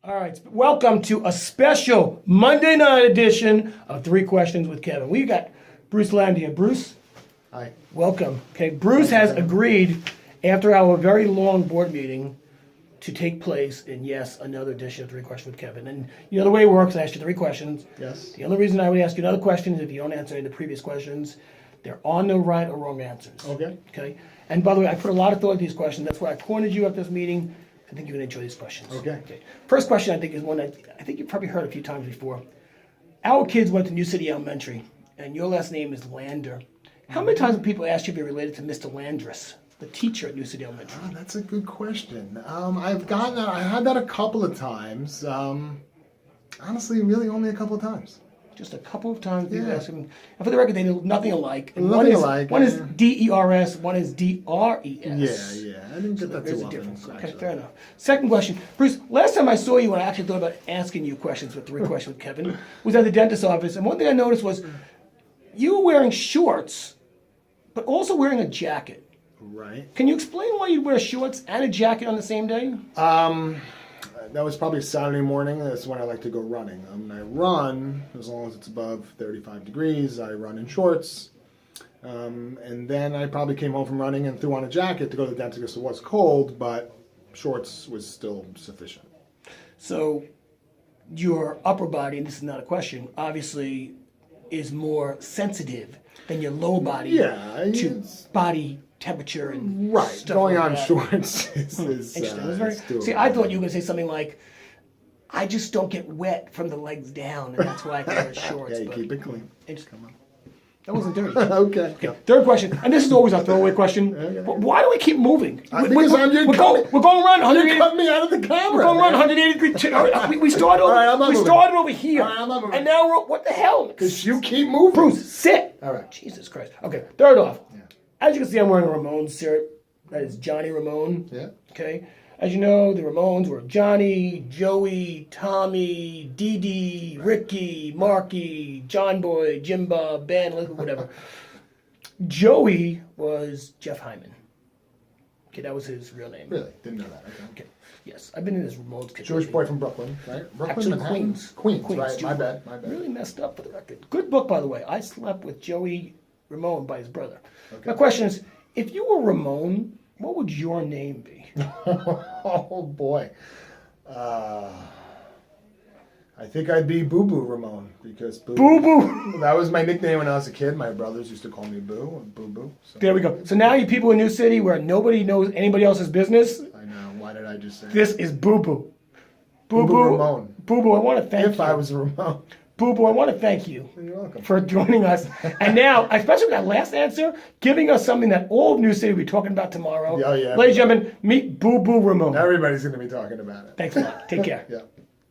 All right, welcome to a special Monday night edition of Three Questions with Kevin. We've got Bruce Land here. Bruce, Hi. welcome. Okay, Bruce has agreed after our very long board meeting to take place in, yes, another edition of Three Questions with Kevin. And you know the way it works, I asked you three questions. Yes. The only reason I would ask you another question is if you don't answer any of the previous questions, there are no right or wrong answers. Okay. Okay? And by the way, I put a lot of thought into these questions. That's why I cornered you at this meeting. I think you're going to enjoy these questions. Okay. First question, I think, is one that I think you've probably heard a few times before. Our kids went to New City Elementary, and your last name is Lander. How many times have people asked you if you're related to Mr. Landris, the teacher at New City Elementary? Oh, that's a good question. I've gotten that. I had that a couple of times. Honestly, really only a couple of times. Just a couple of times people Yeah. ask him. And for the record, they know nothing alike. And Nothing alike, One is yeah. D-E-R-S, one is D-R-E-S. Yeah. I didn't get that There's too a often. difference. Okay, actually. fair enough. Second question. Bruce, last time I saw you when I actually thought about asking you questions with Three Questions with Kevin was at the dentist's office. And one thing I noticed was you were wearing shorts, but also wearing a jacket. Right. Can you explain why you wear shorts and a jacket on the same day? That was probably Saturday morning. That's when I like to go running. When I run, as long as it's above 35 degrees, I run in shorts. And then I probably came home from running and threw on a jacket to go to the dentist because it was cold, but shorts was still sufficient. So your upper body, and this is not a question, obviously is more sensitive than your lower body Yeah, to it's- body temperature and Right. stuff Going like on that. shorts is Interesting. It was is very, doable. see, I thought you were going to say something like, I just don't get wet from the legs down, and that's why I wear shorts. Yeah, you but keep it clean. interesting. That wasn't dirty. Okay. Third question, and this is always a throwaway question. Okay. But why do we keep moving? Because we're, you're we're going around 180. You cut me out of the camera. We're going around man. 180 degrees. We started over. All right, I'm not we moving. started over here, All right, I'm not moving. and now we're what the hell? Because you keep moving. Bruce, sit. All right. Jesus Christ. Okay. Third off, Yeah. as you can see, I'm wearing a Ramones shirt. That is Johnny Ramone. Yeah. Okay. As you know, the Ramones were Johnny, Joey, Tommy, Dee Dee, Ricky, Marky, John Boy, Jim Bob, Ben, whatever. Joey was Jeff Hyman. Okay, that was his real name. Really? Didn't know that. Okay. Okay. Yes, I've been in this Ramones kid. Jewish boy from Brooklyn, right? Brooklyn, Actually, Manhattan? Queens. Queens, right? Jewish My boy. bad. My bad. Really messed up for the record. Good book, by the way. I slept with Joey Ramone by his brother. Okay. My question is, if you were Ramone, what would your name be? Oh boy. I think I'd be Boo Boo Ramone because Boo Boo. That was my nickname when I was a kid. My brothers used to call me Boo and Boo Boo. So There we go. So now you people in New City where nobody knows anybody else's business, I know. Why did I just say this is Boo Boo. Boo Boo Ramone? Boo Boo, I want to thank If you. I was a Ramone. Boo Boo, I want to thank you You're welcome. for joining us. And now, especially with that last answer, giving us something that all of New City will be talking about tomorrow. Oh, yeah. Ladies and gentlemen, meet Boo Boo Ramone. Everybody's going to be talking about it. Thanks a lot. Take care. Yeah.